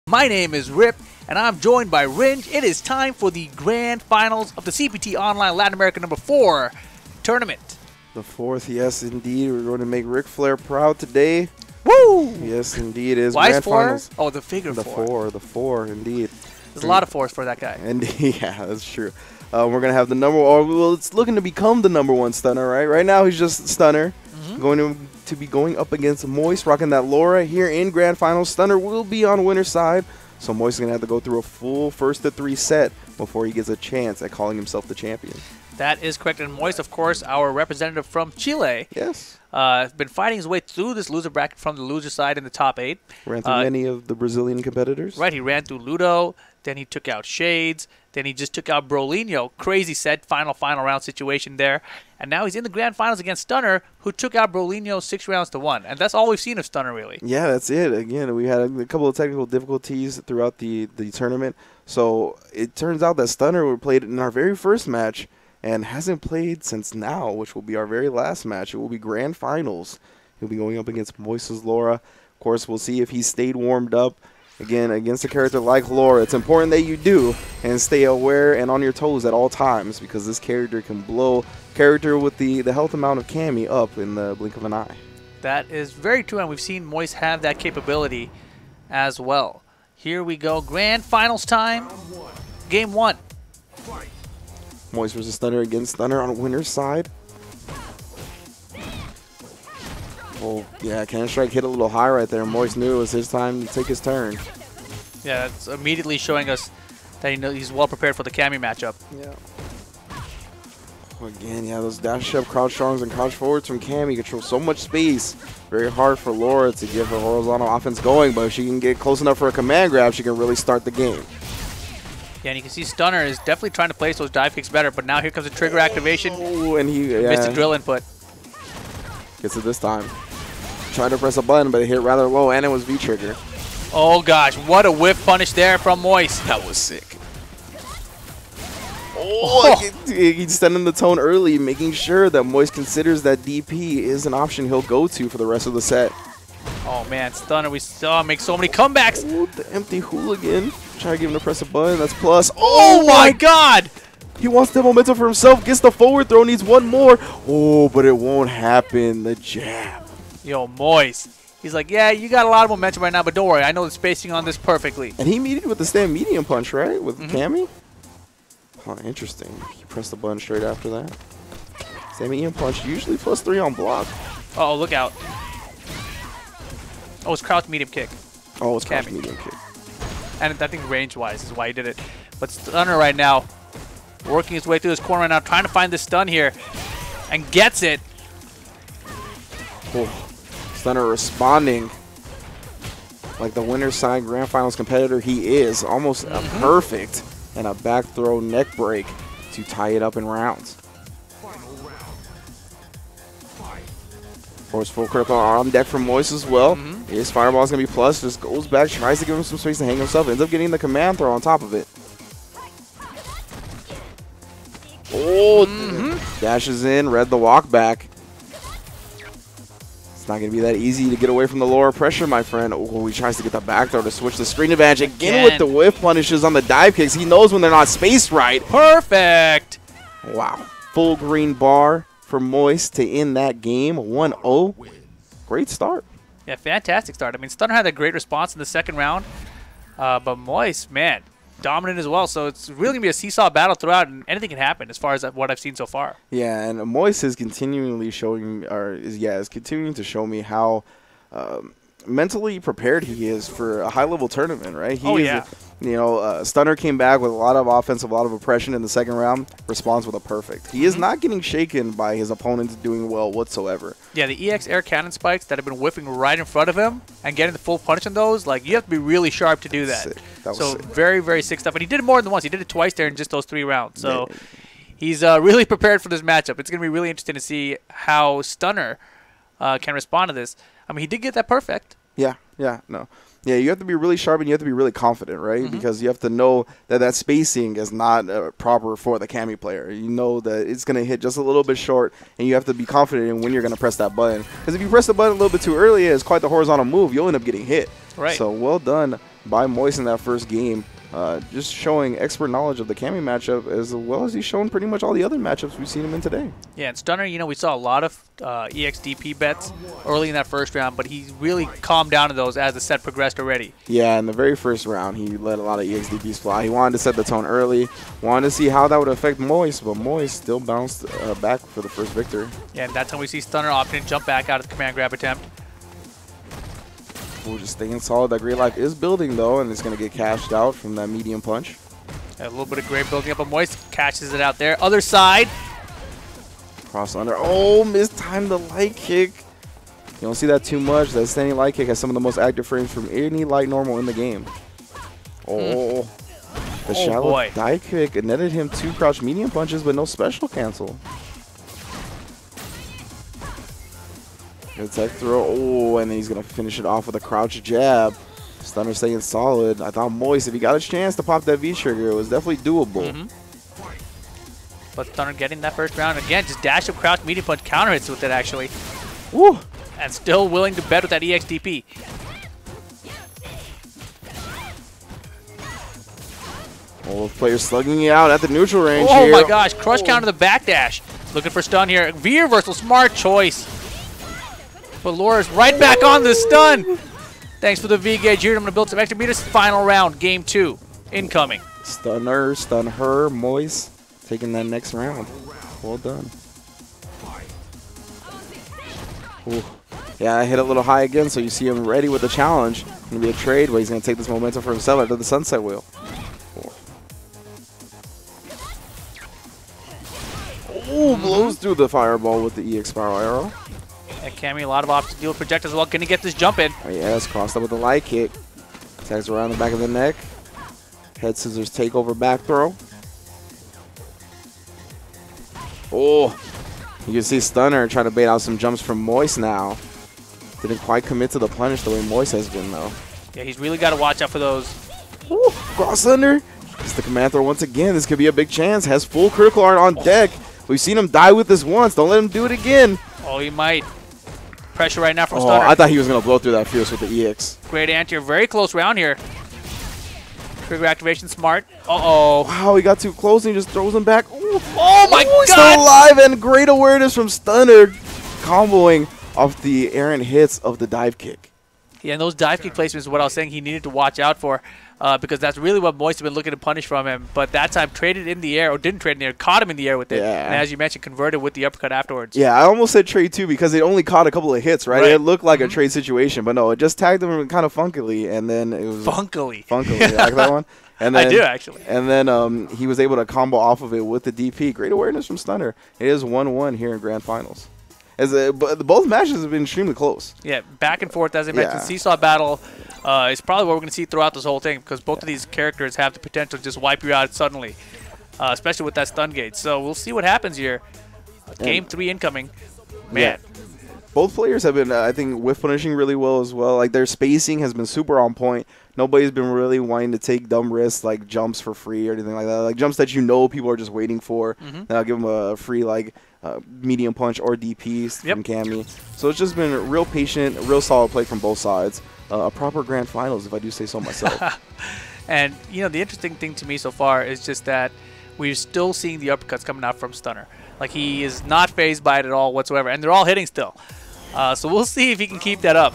My name is Rip, and I'm joined by Ringe. It is time for the grand finals of the CPT Online Latin America number 4 tournament. The 4th, yes, indeed. We're going to make Ric Flair proud today. Woo! Yes, indeed. It is Why grand is 4? finals. Oh, the figure 4. The 4, indeed. There's a lot of 4s for that guy. And yeah, that's true. We're going to have the number, or well, it's looking to become the number 1 stunner, right? Right now, he's just Stunner. Going to be going up against Moise, rocking that Laura here in grand finals. Stunner will be on winner's side, so Moise is going to have to go through a full 1st-to-3 set before he gets a chance at calling himself the champion. That is correct. And Moise, of course, our representative from Chile. Yes. Been fighting his way through this loser bracket from the loser side in the top 8. Ran through many of the Brazilian competitors. Right, he ran through Ludo, then he took out Shades, then he just took out Brolinho. Crazy set, final round situation there. And now he's in the grand finals against Stunner, who took out Brolinho 6 rounds to 1. And that's all we've seen of Stunner, really. Yeah, that's it. Again, we had a couple of technical difficulties throughout the tournament. So it turns out that Stunner played in our very first match and hasn't played since now, which will be our very last match. It will be grand finals. He'll be going up against Moise's Laura. Of course, we'll see if he stayed warmed up. Again, against a character like Laura, it's important that you do and stay aware and on your toes at all times, because this character can blow character with the health amount of Cammy up in the blink of an eye. That is very true, and we've seen Moise have that capability as well. Here we go, grand finals time, game 1. Moise versus Stunner against Stunner on winner's side. Oh, yeah, Cannon Strike hit a little high right there. Moise knew it was his time to take his turn. Yeah, that's immediately showing us that he's well prepared for the Cammy matchup. Yeah. Oh, again, yeah, those dash up, crouch strongs, and crouch forwards from Cammy control so much space. Very hard for Laura to get her horizontal offense going, but if she can get close enough for a command grab, she can really start the game. Yeah, and you can see Stunner is definitely trying to place those dive kicks better, but now here comes a trigger activation. Oh, and he missed a drill input. Gets it this time. Tried to press a button, but it hit rather low, and it was V-trigger. Oh gosh, what a whiff punish there from Moise. That was sick. Oh, he's setting the tone early, making sure that Moise considers that DP is an option he'll go to for the rest of the set. Oh man, Stunner, we saw him make so many comebacks. Oh, the empty hooligan. Try to get him to press a button. That's plus. Oh my god! He wants the momentum for himself. Gets the forward throw. Needs one more. Oh, but it won't happen. The jab. Yo, Moise. He's like, yeah, you got a lot of momentum right now, but don't worry. I know the spacing on this perfectly. And he meted with the stand medium punch, right? With Cammy? Huh, interesting. He pressed the button straight after that. Stand medium punch. Usually +3 on block. Uh oh, look out. Oh, it's crouch medium kick. Oh, it's crouch medium kick. And I think range-wise is why he did it. But Stunner right now, working his way through his corner right now, trying to find this stun here, and gets it. Oh, Stunner responding like the winner's side grand finals competitor he is. Almost a perfect and a back throw neck break to tie it up in rounds. Of course, full critical on deck from Moise as well. His fireball is going to be plus. Just goes back, tries to give him some space to hang himself. Ends up getting the command throw on top of it. Oh, dashes in, read the walk back. It's not going to be that easy to get away from the lower pressure, my friend. Oh, he tries to get the back throw to switch the screen advantage. Again with the whiff punishes on the dive kicks. He knows when they're not spaced right. Perfect. Wow. Full green bar for Moise to end that game 1-0. Great start. Yeah, fantastic start. I mean, Stunner had a great response in the second round, but Moise, man, dominant as well. So it's really going to be a seesaw battle throughout, and anything can happen as far as what I've seen so far. Yeah, and Moise is continually showing, is continuing to show me how mentally prepared he is for a high-level tournament, right? Stunner came back with a lot of offensive, a lot of oppression in the second round, responds with a perfect. He is not getting shaken by his opponents doing well whatsoever. Yeah, the EX air cannon spikes that have been whiffing right in front of him and getting the full punish on those, like, you have to be really sharp to do that. Sick. That was so sick. Very, very sick stuff. And he did it more than once. He did it twice there in just those 3 rounds. So he's really prepared for this matchup. It's going to be really interesting to see how Stunner can respond to this. I mean, he did get that perfect. Yeah, you have to be really sharp and you have to be really confident, right? Because you have to know that that spacing is not proper for the Cammy player. You know that it's going to hit just a little bit short, and you have to be confident in when you're going to press that button. Because if you press the button a little bit too early, it's quite the horizontal move. You'll end up getting hit. Right. So well done by Moise in that first game. Just showing expert knowledge of the Cammy matchup as well as he's shown pretty much all the other matchups we've seen him in today. Yeah, and Stunner, we saw a lot of EXDP bets early in that first round, but he really calmed down to those as the set progressed already. Yeah, in the very first round, he let a lot of EXDPs fly. He wanted to set the tone early, wanted to see how that would affect Moise, but Moise still bounced back for the first victory. Yeah, and that's when we see Stunner opting to jump back out of the command grab attempt. Ooh, just staying solid. That Great Life is building, though, and it's going to get cashed out from that medium punch. A little bit of great building up, but Moise catches it out there. Other side. Cross under. Oh, mistimed the light kick. You don't see that too much. That standing light kick has some of the most active frames from any light normal in the game. Oh, the shallow dive kick. It netted him 2 crouch medium punches, but no special cancel. Good tech throw. Oh, and then he's going to finish it off with a crouch jab. Stunner staying solid. I thought Moise, if he got a chance to pop that V-trigger, it was definitely doable. But Stunner getting that first round. Again, just dash up, crouch, medium punch, counter hits with it, actually. Woo! And still willing to bet with that EXDP. Both players slugging it out at the neutral range here. Oh my gosh, crush counter the back dash. Looking for stun here. V-reversal, smart choice. But Laura's right back on the stun. Thanks for the V-gauge here. I'm going to build some extra meters. Final round, game 2, incoming. Stunner, stun her, Moise taking that next round. Well done. Ooh. Yeah, I hit a little high again, so you see him ready with the challenge. It's going to be a trade, but he's going to take this momentum for himself after the sunset wheel. Ooh, blows through the fireball with the EX spiral arrow. And Cammy, a lot of options to deal with projectiles as well. Can he get this jump in? Oh, yes, crossed up with the light kick. Tags around the back of the neck. Head scissors takeover back throw. Oh, you can see Stunner trying to bait out some jumps from Moise now. Didn't quite commit to the punish the way Moise has been, though. Yeah, he's really got to watch out for those. Ooh, cross under. It's the command throw once again. This could be a big chance. Has full critical art on deck. We've seen him die with this once. Don't let him do it again. Oh, he might. Pressure right now from Stunner. I thought he was going to blow through that fierce with the EX. Great anti-air. Very close round here. Trigger activation smart. Uh-oh. Wow, he got too close and he just throws him back. Ooh. Oh, my God. He's still alive, and great awareness from Stunner. Comboing off the errant hits of the dive kick. Yeah, and those dive kick placements is what I was saying he needed to watch out for because that's really what Moise has been looking to punish from him. But that time traded in the air, or didn't trade in the air, caught him in the air with it. Yeah. And as you mentioned, converted with the uppercut afterwards. Yeah, I almost said trade too because it only caught a couple of hits, right? It looked like a trade situation, but no, it just tagged him kind of funkily, and then it was... Funkily. Funkily, you like that one? And then, I do, actually. And then he was able to combo off of it with the DP. Great awareness from Stunner. It is 1-1 here in Grand Finals. But both matches have been extremely close. Yeah, back and forth, as I mentioned. Seesaw battle is probably what we're going to see throughout this whole thing because both of these characters have the potential to just wipe you out suddenly, especially with that stun gauge. So we'll see what happens here. Game 3 incoming. Man. Yeah. Both players have been, I think, whiff punishing really well as well. Like, their spacing has been super on point. Nobody's been really wanting to take dumb risks like jumps for free or anything like that. Like jumps that you know people are just waiting for. And I'll give them a free like medium punch or DPs from Cammy. So it's just been real patient, real solid play from both sides. A proper grand finals, if I do say so myself. And, you know, the interesting thing to me so far is just that we're still seeing the uppercuts coming out from Stunner. Like, he is not phased by it at all whatsoever. And they're all hitting still. So we'll see if he can keep that up.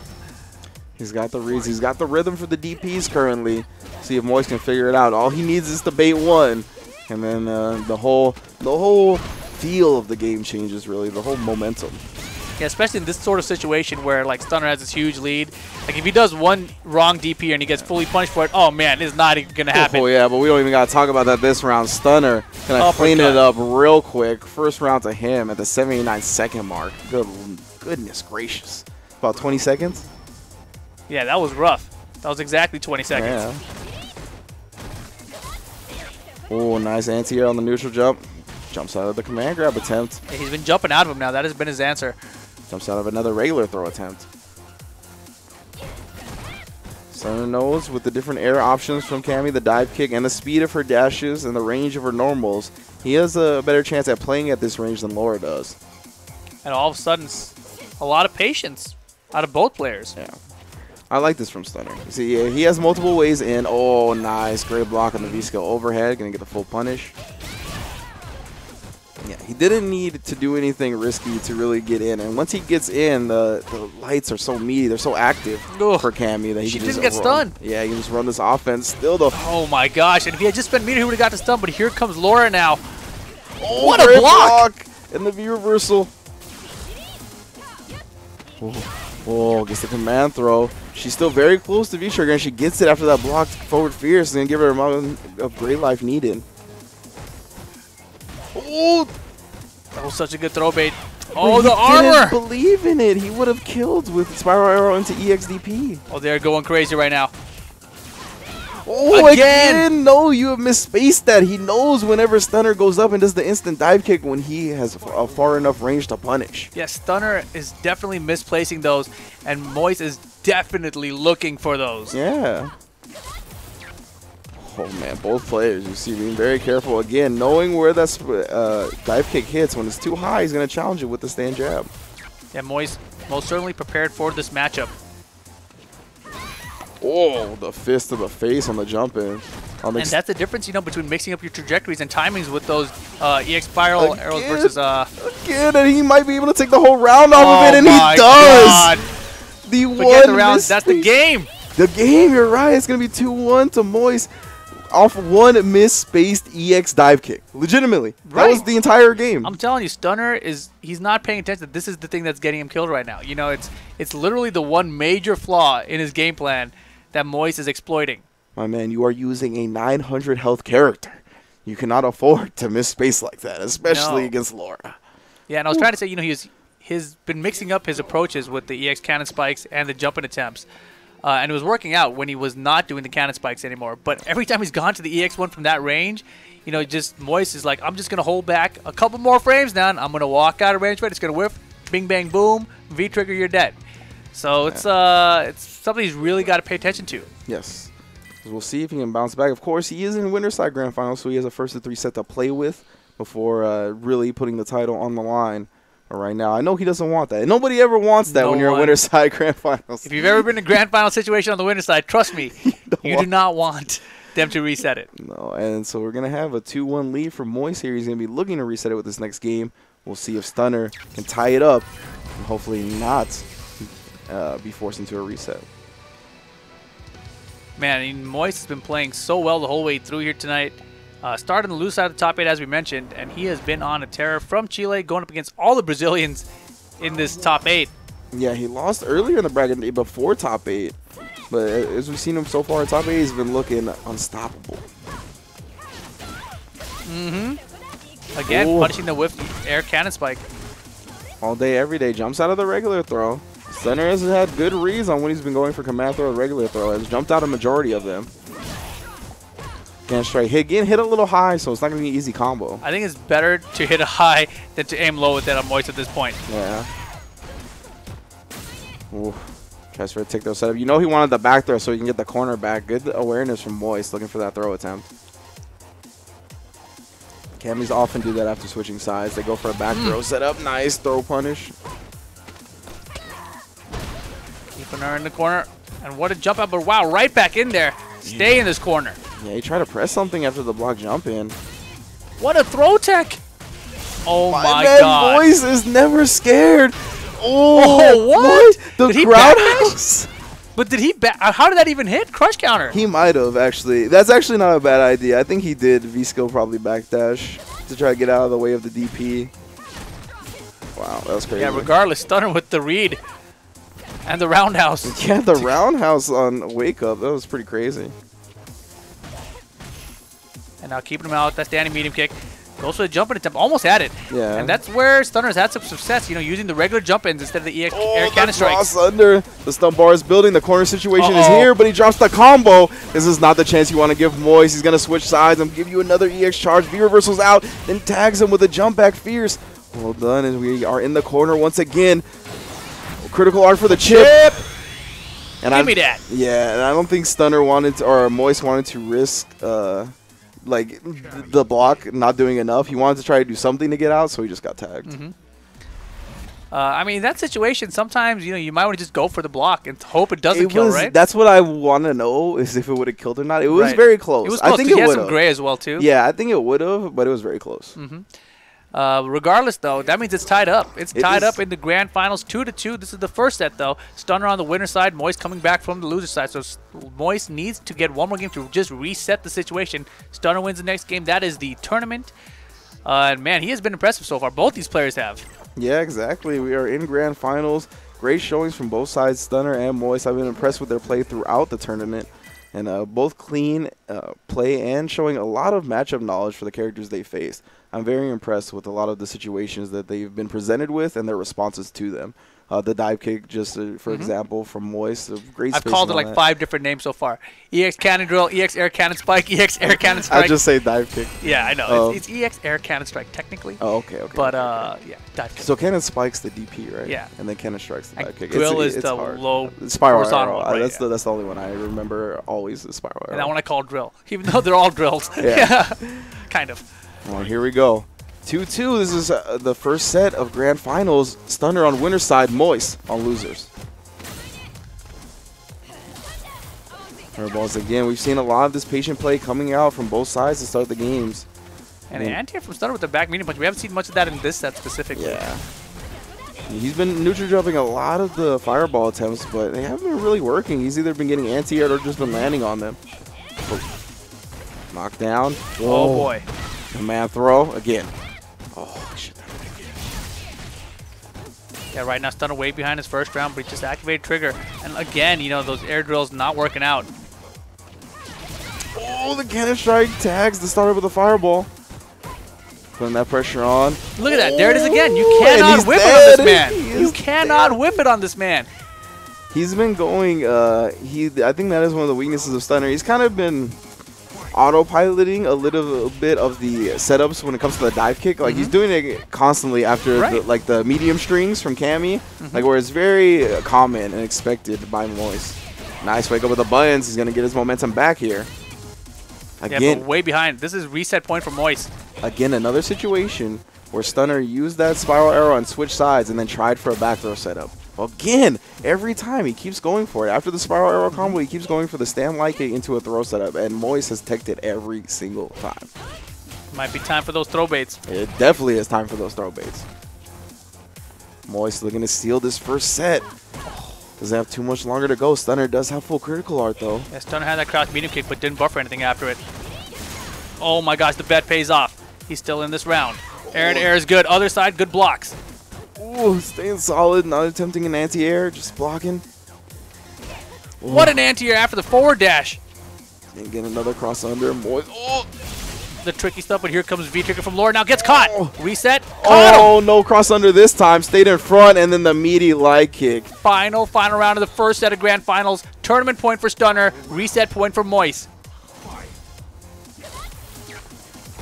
He's got the reads. He's got the rhythm for the DPs currently. See if Moise can figure it out. All he needs is to bait one. And then the whole feel of the game changes, really. The whole momentum. Yeah, especially in this sort of situation where, like, Stunner has this huge lead. Like, if he does one wrong DP and he gets fully punished for it, oh, man, it's not even going to happen. Oh, yeah, but we don't even got to talk about that this round. Stunner going to clean it up real quick. First round to him at the 79-second mark. Goodness gracious. About 20 seconds? Yeah, that was rough. That was exactly 20 seconds. Yeah. Oh, nice anti-air on the neutral jump. Jumps out of the command grab attempt. Yeah, he's been jumping out of him now. That has been his answer. Jumps out of another regular throw attempt. Stunner knows with the different air options from Cammy, the dive kick, and the speed of her dashes and the range of her normals, he has a better chance at playing at this range than Laura does. And all of a sudden, a lot of patience out of both players. Yeah. I like this from Stunner. See, yeah, he has multiple ways in. Oh, nice. Great block on the V-skill overhead. Going to get the full punish. Yeah, he didn't need to do anything risky to really get in. And once he gets in, the lights are so meaty. They're so active for Cammy that he she can didn't just get stunned. Yeah, he can just run this offense. Still, though. Oh, my gosh. And if he had just been meter, he would have got the stun. But here comes Laura now. Oh, what a block! And the V reversal. Oh, gets the command throw. She's still very close to V-trigger, and she gets it after that blocked forward fierce and give her a amount of great life needed. Oh, that was such a good throw bait. Oh, the armor! armor! Didn't believe in it. He would have killed with Spiral Arrow into EXDP. Oh, they're going crazy right now. Oh, again! No, you have misspaced that. He knows whenever Stunner goes up and does the instant dive kick when he has a far enough range to punish. Yeah, Stunner is definitely misplacing those, and Moise is definitely looking for those. Yeah. Oh, man, both players, you see, being very careful. Again, knowing where that dive kick hits. When it's too high, he's going to challenge it with the stand jab. Yeah, Moise most certainly prepared for this matchup. Oh, the fist to the face on the jump in. And that's the difference, you know, between mixing up your trajectories and timings with those EX spiral arrows versus... Again, and he might be able to take the whole round off of it, and he does! God. The Forget the rounds, that's the game! The game, you're right. It's going to be 2-1 to Moise off one misspaced EX dive kick. Legitimately. Right. That was the entire game. I'm telling you, Stunner he's not paying attention. This is the thing that's getting him killed right now. You know, it's literally the one major flaw in his game plan that Moise is exploiting. My man, you are using a 900 health character. You cannot afford to miss space like that, especially against Laura. Yeah, and I was trying to say, you know, he's been mixing up his approaches with the EX cannon spikes and the jumping attempts. And it was working out when he was not doing the cannon spikes anymore. But every time he's gone to the EX one from that range, you know, just Moise is like, I'm just going to hold back a couple more frames now, and I'm going to walk out of range, right? It's going to whiff, bing, bang, boom, V-trigger, you're dead. So it's something he's really got to pay attention to. Yes. We'll see if he can bounce back. Of course, he is in Winterside Grand Finals, so he has a first of 3 set to play with before really putting the title on the line. But right now, I know he doesn't want that. And nobody ever wants that when you're in Winterside Grand Finals. If you've ever been in a Grand Final situation on the Winterside, trust me, you do not want them to reset it. No, and so we're going to have a 2-1 lead for Moise here. He's going to be looking to reset it with this next game. We'll see if Stunner can tie it up and hopefully not be forced into a reset. Man, I mean, Moise has been playing so well the whole way through here tonight. Started on the loose side of the top 8, as we mentioned, and he has been on a tear from Chile, going up against all the Brazilians in this top 8. Yeah, he lost earlier in the bracket before top 8, but as we've seen him so far in top 8, he's been looking unstoppable. Again, punishing the whiff air cannon spike. All day, every day, jumps out of the regular throw. Stunner has had good reads on when he's been going for command throw or regular throw. Has jumped out a majority of them. Can't straight hit. Again, hit a little high, so it's not going to be an easy combo. I think it's better to hit a high than to aim low with that on Moise at this point. Yeah. Ooh. Tries for a tick throw setup. You know he wanted the back throw so he can get the corner back. Good awareness from Moise, looking for that throw attempt. Cammys often do that after switching sides. They go for a back throw setup. Nice throw punish. Keeping her in the corner. And what a jump out, but wow, right back in there. Stay in this corner. Yeah, he tried to press something after the block jump in. What a throw tech. Oh my man, God. Moise is never scared. Oh, what? The did crowd house? But did he how did that even hit? Crush counter. He might have, actually. That's actually not a bad idea. I think he did V-skill probably backdash to try to get out of the way of the DP. Wow, that was crazy. Yeah, regardless, Stunner with the read. And the roundhouse. Yeah, the roundhouse on Wake Up. That was pretty crazy. And now keeping him out. That's the anti-medium kick. Goes for the jump-in attempt. Almost had it. Yeah. And that's where Stunner's had some success, you know, using the regular jump-ins instead of the air cannon strikes. Under. The stun bar is building. The corner situation is here, but he drops the combo. This is not the chance you want to give Moise. He's going to switch sides and give you another EX charge. V reversal's out, then tags him with a jump back fierce. Well done, and we are in the corner once again. Critical art for the chip. And Give me that. Yeah, and I don't think Stunner wanted to, or Moise wanted to risk like the block not doing enough. He wanted to try to do something to get out, so he just got tagged. I mean, in that situation, sometimes you might want to just go for the block and hope it doesn't kill, right? That's what I want to know, is if it would have killed or not. It was very close. It was close. I think he it had would some gray as well too. Yeah, I think it would have, but it was very close. Regardless, though, that means it's tied up. It's tied up in the grand finals, 2-2. This is the first set, though. Stunner on the winner side, Moise coming back from the loser side. So Moise needs to get one more game to just reset the situation. Stunner wins the next game. That is the tournament. And man, he has been impressive so far. Both these players have. Yeah, exactly. We are in grand finals. Great showings from both sides. Stunner and Moise. I've been impressed with their play throughout the tournament. And both clean play and showing a lot of matchup knowledge for the characters they faced. I'm very impressed with a lot of the situations that they've been presented with and their responses to them. The dive kick, just for example, from Moise. Great. I've called it like 5 different names so far. EX Cannon Drill, EX Air Cannon Spike, EX Air Cannon Strike. I just say dive kick. Yeah, I know. It's EX Air Cannon Strike technically. Oh, okay. But yeah, dive kick. So Cannon Spike's the DP, right? Yeah. And then Cannon Strike's the dive kick. Drill is the hard. low spiral horizontal arrow. one, right, That's the only one I remember always, the spiral arrow. And that one I call drill, even though they're all drills. Yeah. Kind of. Well, here we go. 2-2. This is the first set of grand finals. Stunner on winner's side, Moise on losers. Airballs again. We've seen a lot of this patient play coming out from both sides to start the games. And an anti-air from Stunner with the back medium punch. We haven't seen much of that in this set specifically. Yeah. He's been neutral jumping a lot of the fireball attempts, but they haven't been really working. He's either been getting anti-aired or just been landing on them. Knockdown. Oh, boy. Command throw again. Oh, shit. Yeah, right now Stunner way behind his first round, but he just activated trigger. And again, those air drills not working out. Oh, the cannon strike tags the starter with a fireball. Putting that pressure on. Look at that. There it is again. You cannot whip it on this man. You cannot whip it on this man. He's been going, I think that is one of the weaknesses of Stunner. He's kind of been autopiloting a little bit of the setups when it comes to the dive kick. Like he's doing it constantly after the medium strings from Cammy, like where it's very common and expected by Moise. Nice wake up with the buttons. He's gonna get his momentum back here. Again, yeah, but way behind. This is reset point for Moise. Again, another situation where Stunner used that spiral arrow and switched sides and then tried for a back throw setup. Again, every time he keeps going for it. After the spiral arrow combo, he keeps going for the stand light kick into a throw setup, and Moise has teched it every single time. Might be time for those throw baits. It definitely is time for those throw baits. Moise looking to steal this first set. Doesn't have too much longer to go. Stunner does have full critical art, though. Yeah, Stunner had that crouch medium kick, but didn't buffer anything after it. Oh my gosh, the bet pays off. He's still in this round. Air and air is good. Other side, good blocks. Ooh, staying solid, not attempting an anti-air, just blocking. Ooh. What an anti-air after the forward dash. And get another cross under. Moise. Oh. The tricky stuff, but here comes V-trigger from Lord. Now gets caught. Reset. Oh, no cross under this time. Stayed in front, and then the meaty light kick. Final round of the first set of grand finals. Tournament point for Stunner. Reset point for Moise.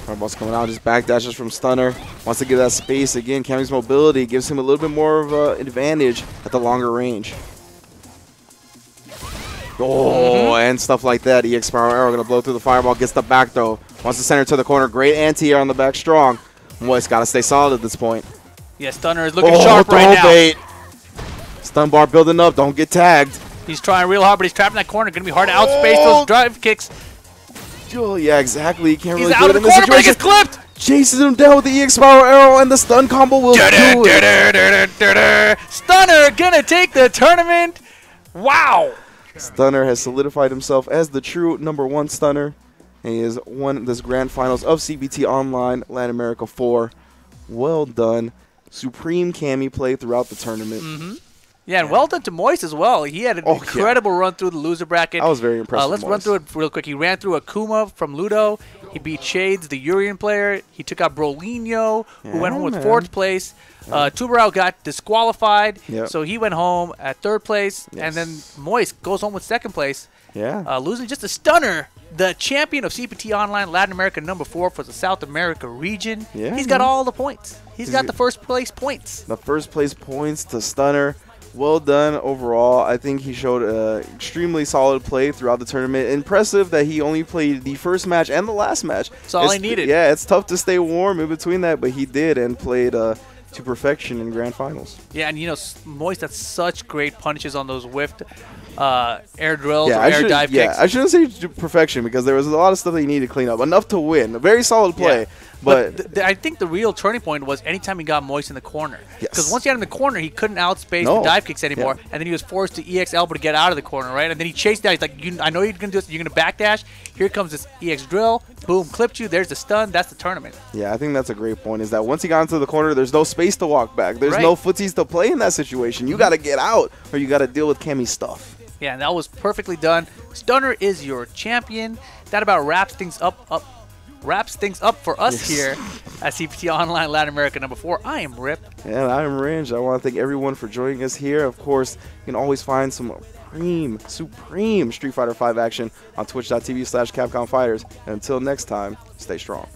Fireball's coming out, just backdashes from Stunner. Wants to give that space again. Cammy's mobility gives him a little bit more of an advantage at the longer range. Oh, and stuff like that. EX Spiral Arrow going to blow through the fireball. Gets the back throw. Wants to center to the corner. Great anti-air on the back strong. Moise got to stay solid at this point. Yeah, Stunner is looking sharp right now. Bait. Stun bar building up. Don't get tagged. He's trying real hard, but he's trapped in that corner. Going to be hard to outspace those drive kicks. Oh, yeah, exactly. He can't He's really out do of it the in this corner, but he situation. gets clipped. Chases him down with the EX Spiral Arrow, and the stun combo will do it. Stunner gonna take the tournament. Wow. Stunner has solidified himself as the true #1 Stunner. He has won this grand finals of CPT Online Latin America 4. Well done. Supreme Cammy play throughout the tournament. Yeah, and well done to Moise as well. He had an incredible run through the loser bracket. I was very impressed with Let's Moise. run through it real quick. He ran through Akuma from Ludo. He beat Shades, the Urian player. He took out Brolinho, who went home with 4th place. Tubarão got disqualified, so he went home at 3rd place. And then Moise goes home with 2nd place, losing just a Stunner, the champion of CPT Online Latin America #4 for the South America region. He's got all the points. He's got the 1st place points. The 1st place points to Stunner. Well done overall. I think he showed extremely solid play throughout the tournament. Impressive that he only played the first match and the last match. That's all he needed. Yeah, it's tough to stay warm in between that, but he did and played to perfection in grand finals. Yeah, and you know, Moise had such great punishes on those whiffed air drills Yeah, or air dive kicks. I shouldn't say to perfection because there was a lot of stuff that he needed to clean up. Enough to win. A very solid play. Yeah. But I think the real turning point was anytime he got Moise in the corner. Because Yes. once he had him in the corner, he couldn't outspace No. the dive kicks anymore. Yeah. And then he was forced to EX elbow to get out of the corner, right? And then he chased down. He's like, I know you're going to do this. You're going to backdash. Here comes this EX drill. Boom, clipped you. There's the stun. That's the tournament. yeah, I think that's a great point, is that once he got into the corner, there's no space to walk back. There's Right. no footsies to play in that situation. You got to get out or you got to deal with Cammy's stuff. Yeah, and that was perfectly done. Stunner is your champion. That about wraps things up for us here at CPT Online Latin America number 4. I am Rip. And I'm Range. I want to thank everyone for joining us here. Of course, you can always find some supreme Street Fighter V action on twitch.tv/Capcom Fighters. And until next time, stay strong.